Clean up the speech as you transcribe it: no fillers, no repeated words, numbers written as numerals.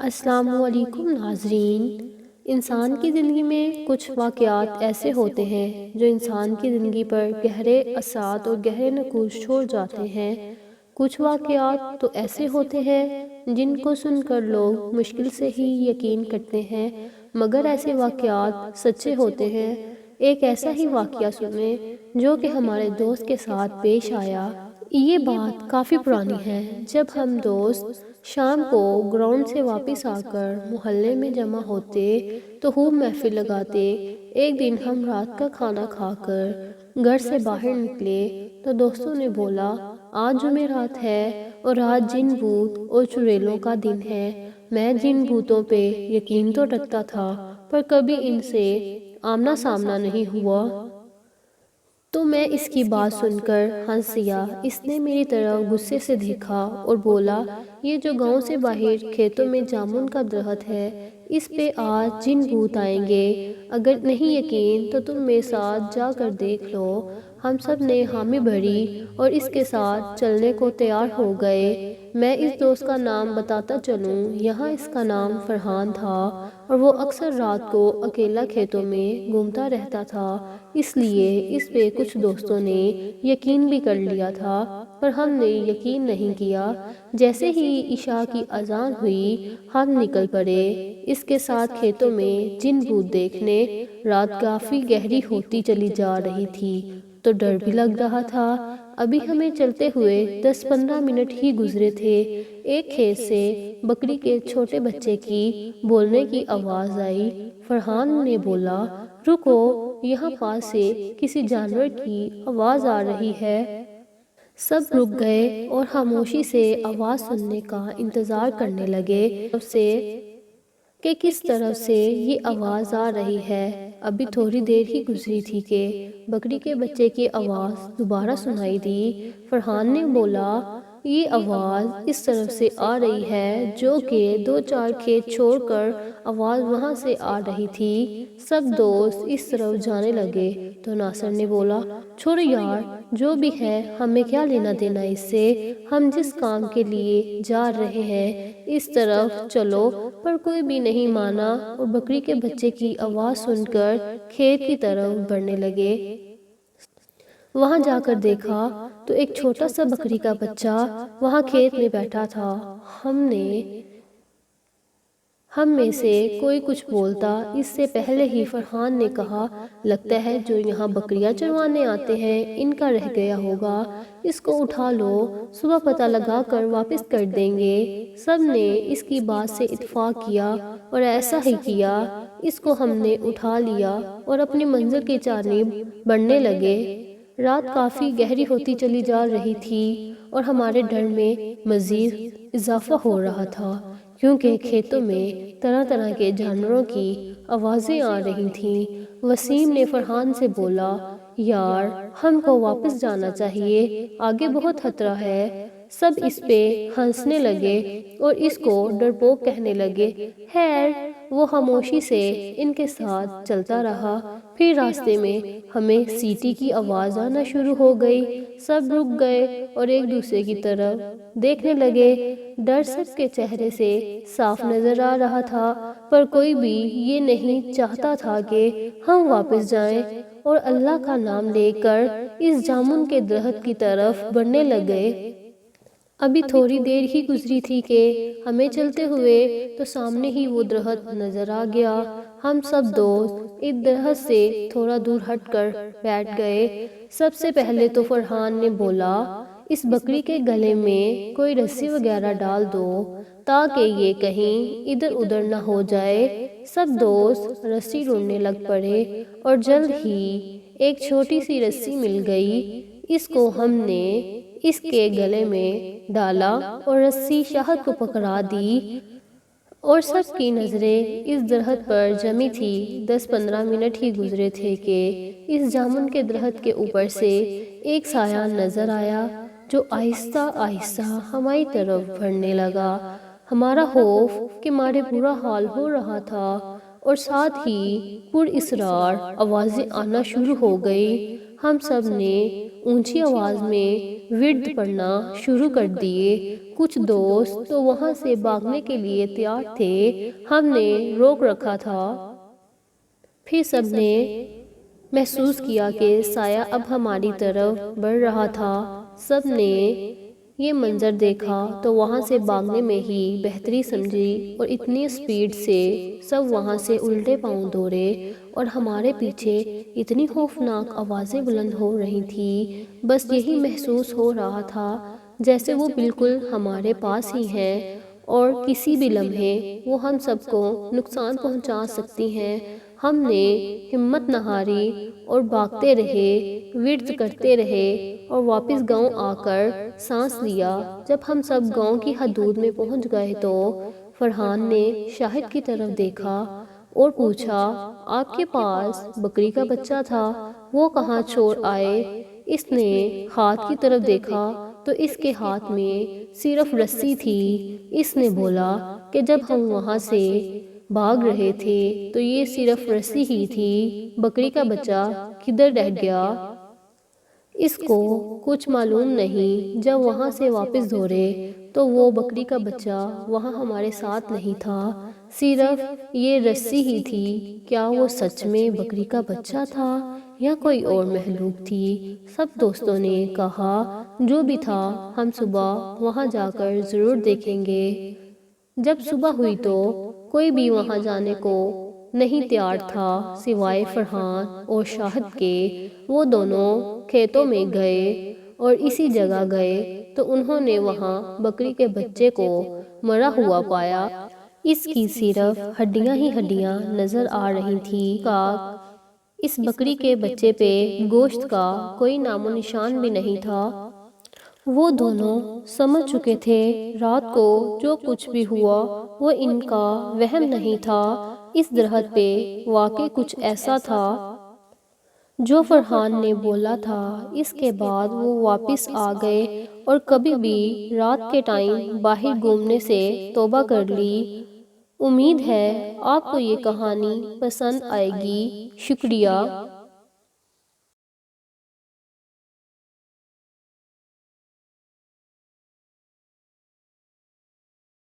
السلام علیکم ناظرین۔ انسان کی زندگی میں کچھ واقعات ایسے ہوتے ہیں جو انسان کی زندگی پر گہرے اثرات اور گہرے نقوش چھوڑ جاتے ہیں۔ کچھ واقعات تو ایسے ہوتے ہیں جن کو سن کر لوگ مشکل سے ہی یقین کرتے ہیں، مگر ایسے واقعات سچے ہوتے ہیں۔ ایک ایسا ہی واقعہ سنیں جو کہ ہمارے دوست کے ساتھ پیش آیا۔ یہ بات کافی پرانی ہے۔ جب ہم دوست شام کو گراؤنڈ سے واپس آ کر محلے میں جمع ہوتے تو خوب محفل لگاتے۔ ایک دن ہم رات کا کھانا کھا کر گھر سے باہر نکلے تو دوستوں نے بولا، آج جمعرات ہے اور آج جن بھوت اور چڑیلوں کا دن ہے۔ میں جن بھوتوں پہ یقین تو رکھتا تھا پر کبھی ان سے آمنا سامنا نہیں ہوا۔ تو میں اس کی بات سن کر ہنس دیا۔ اس نے میری طرف غصے سے دیکھا اور بولا، یہ جو گاؤں سے باہر کھیتوں میں جامن کا درخت ہے، اس پہ آج جن بھوت آئیں گے۔ اگر نہیں یقین تو تم میرے ساتھ جا کر دیکھ لو۔ ہم سب نے حامی بھری اور اس کے ساتھ چلنے کو تیار ہو گئے۔ میں اس دوست کا نام بتاتا چلوں، یہاں اس کا نام فرحان تھا اور وہ اکثر رات کو اکیلا کھیتوں میں گھومتا رہتا تھا، اس لیے اس پہ کچھ دوستوں نے یقین بھی کر لیا تھا پر ہم نے یقین نہیں کیا۔ جیسے ہی عشاء کی اذان ہوئی ہم نکل پڑے اس کے ساتھ کھیتوں میں جن بھوت دیکھنے۔ رات کافی گہری ہوتی چلی جا رہی تھی تو ڈر بھی لگ رہا تھا۔ ابھی ہمیں چلتے ہوئے 10-15 منٹ ہی گزرے تھے، ایک کھیت سے بکری کے چھوٹے بچے کی بولنے کی آواز آئی۔ فرحان نے بولا، رکو، یہاں پاس سے کسی جانور کی آواز آ رہی ہے۔ سب رک گئے اور خاموشی سے آواز سننے کا انتظار کرنے لگے کہ کس طرف سے یہ آواز آ رہی ہے۔ ابھی تھوڑی دیر ہی گزری تھی کہ بکری کے بچے کی آواز دوبارہ سنائی دی۔ فرحان نے بولا، یہ آواز اس طرف سے آ رہی ہے، جو کہ 2-4 کھیت چھوڑ کر آواز وہاں سے آ رہی تھی۔ سب دوست اس طرف جانے لگے تو ناصر نے بولا، چھوڑو یار، جو بھی ہے ہمیں کیا لینا دینا اس سے، ہم جس کام کے لیے جا رہے ہیں اس طرف چلو۔ پر کوئی بھی نہیں مانا اور بکری کے بچے کی آواز سن کر کھیت کی طرف بڑھنے لگے۔ وہاں جا کر دیکھا تو ایک چھوٹا سا بکری کا بچہ وہاں کھیت میں بیٹھا تھا۔ ہم میں سے کوئی کچھ بولتا اس سے پہلے ہی فرحان نے کہا، لگتا ہے جو یہاں بکریاں چروانے آتے ہیں ان کا رہ گیا ہوگا، اس کو اٹھا لو، صبح پتہ لگا کر واپس کر دیں گے۔ سب نے اس کی بات سے اتفاق کیا اور ایسا ہی کیا۔ اس کو ہم نے اٹھا لیا اور اپنی منزل کی جانب بڑھنے لگے۔ رات کافی گہری ہوتی چلی جا رہی تھی اور ہمارے ڈر میں مزید اضافہ ہو رہا تھا، کیونکہ کھیتوں میں طرح طرح کے جانوروں کی آوازیں آ رہی تھیں۔ وسیم نے فرحان سے بولا، یار ہم کو واپس جانا چاہیے، آگے بہت خطرہ ہے۔ سب اس پہ ہنسنے لگے اور اس کو ڈرپوک کہنے لگے۔ خیر وہ خاموشی سے ان کے ساتھ چلتا رہا۔ پھر راستے میں ہمیں سیٹی کی آواز آنا شروع ہو گئی۔ سب رک گئے اور ایک دوسرے کی طرف دیکھنے لگے۔ ڈر سب کے چہرے سے صاف نظر آ رہا تھا پر کوئی بھی یہ نہیں چاہتا تھا کہ ہم واپس جائیں اور اللہ کا نام لے کر اس جامن کے درخت کی طرف بڑھنے لگے۔ ابھی تھوڑی دیر ہی گزری تھی کہ ہمیں چلتے ہوئے تو سامنے ہی وہ درخت نظر آ گیا۔ ہم سب دوست اس درخت سے تھوڑا دور ہٹ کر بیٹھ گئے۔ سب سے پہلے تو فرحان نے بولا، اس بکری کے گلے میں کوئی رسی وغیرہ ڈال دو تاکہ یہ کہیں ادھر ادھر نہ ہو جائے۔ سب دوست رسی ڈھونڈنے لگ پڑے اور جلد ہی ایک چھوٹی سی رسی مل گئی۔ اس کو ہم نے اس کے گلے میں ڈالا اور رسی شہد کو پکڑا دی اور سب کی نظریں اس درخت پر جمی تھی۔ 10-15 منٹ ہی گزرے تھے کہ اس جامن کے درخت کے اوپر سے ایک سایہ نظر آیا جو آہستہ آہستہ ہماری طرف بڑھنے لگا۔ ہمارا خوف کے مارے برا حال ہو رہا تھا اور ساتھ ہی پراسرار آوازیں آنا شروع ہو گئی۔ ہم سب نے اونچی آواز میں ورد پڑھنا شروع کر دیے۔ کچھ دوست تو وہاں سے بھاگنے کے لیے تیار تھے، ہم نے روک رکھا تھا۔ پھر سب نے محسوس کیا کہ سایہ اب ہماری طرف بڑھ رہا تھا۔ سب نے یہ منظر دیکھا تو وہاں سے بھاگنے میں ہی بہتری سمجھی، اور اتنی سپیڈ سے سب وہاں سے الٹے پاؤں دوڑے، اور ہمارے پیچھے اتنی خوفناک آوازیں بلند ہو رہی تھی، بس یہی محسوس ہو رہا تھا جیسے وہ بالکل ہمارے پاس ہی ہیں اور کسی بھی لمحے وہ ہم سب کو نقصان پہنچا سکتی ہیں۔ ہم نے ہمت نہ ہاری اور بھاگتے رہے، ورد کرتے رہے، اور واپس گاؤں آ کر سانس لیا۔ جب ہم سب گاؤں کی حدود میں پہنچ گئے تو فرحان نے شاہد کی طرف دیکھا اور پوچھا، آپ کے پاس بکری کا بچہ تھا، وہ کہاں چھوڑ آئے؟ اس نے ہاتھ کی طرف دیکھا تو اس کے ہاتھ میں صرف رسی تھی۔ اس نے بولا کہ جب ہم وہاں سے بھاگ رہے تھے تو یہ صرف رسی ہی تھی، بکری کا بچہ کدھر رہ گیا؟ اس کو کچھ معلوم نہیں۔ جب وہاں سے واپس دوڑے تو وہ بکری کا بچہ وہاں ہمارے ساتھ نہیں تھا، صرف یہ رسی ہی تھی۔ کیا وہ سچ میں بکری کا بچہ تھا یا کوئی اور مخلوق تھی؟ سب دوستوں نے کہا، جو بھی تھا ہم صبح وہاں جا کر ضرور دیکھیں گے۔ جب صبح ہوئی تو کوئی بھی وہاں جانے کو نہیں تیار تھا سوائے فرحان اور شاہد کے۔ وہ دونوں کھیتوں میں گئے اور اسی جگہ گئے تو انہوں نے وہاں بکری کے بچے کو مرا ہوا پایا۔ اس کی صرف ہڈیاں ہی ہڈیاں نظر آ رہی تھیں۔ اس بکری کے بچے پہ گوشت کا کوئی نام و نشان بھی نہیں تھا۔ وہ دونوں سمجھ چکے تھے رات کو جو کچھ بھی ہوا وہ ان کا وہم نہیں تھا، اس درخت پہ واقعی کچھ ایسا تھا جو فرحان نے بولا تھا۔ اس کے بعد وہ واپس آ گئے اور کبھی بھی رات کے ٹائم باہر گھومنے سے توبہ کر لی۔ امید ہے آپ کو یہ کہانی پسند آئے گی۔ شکریہ۔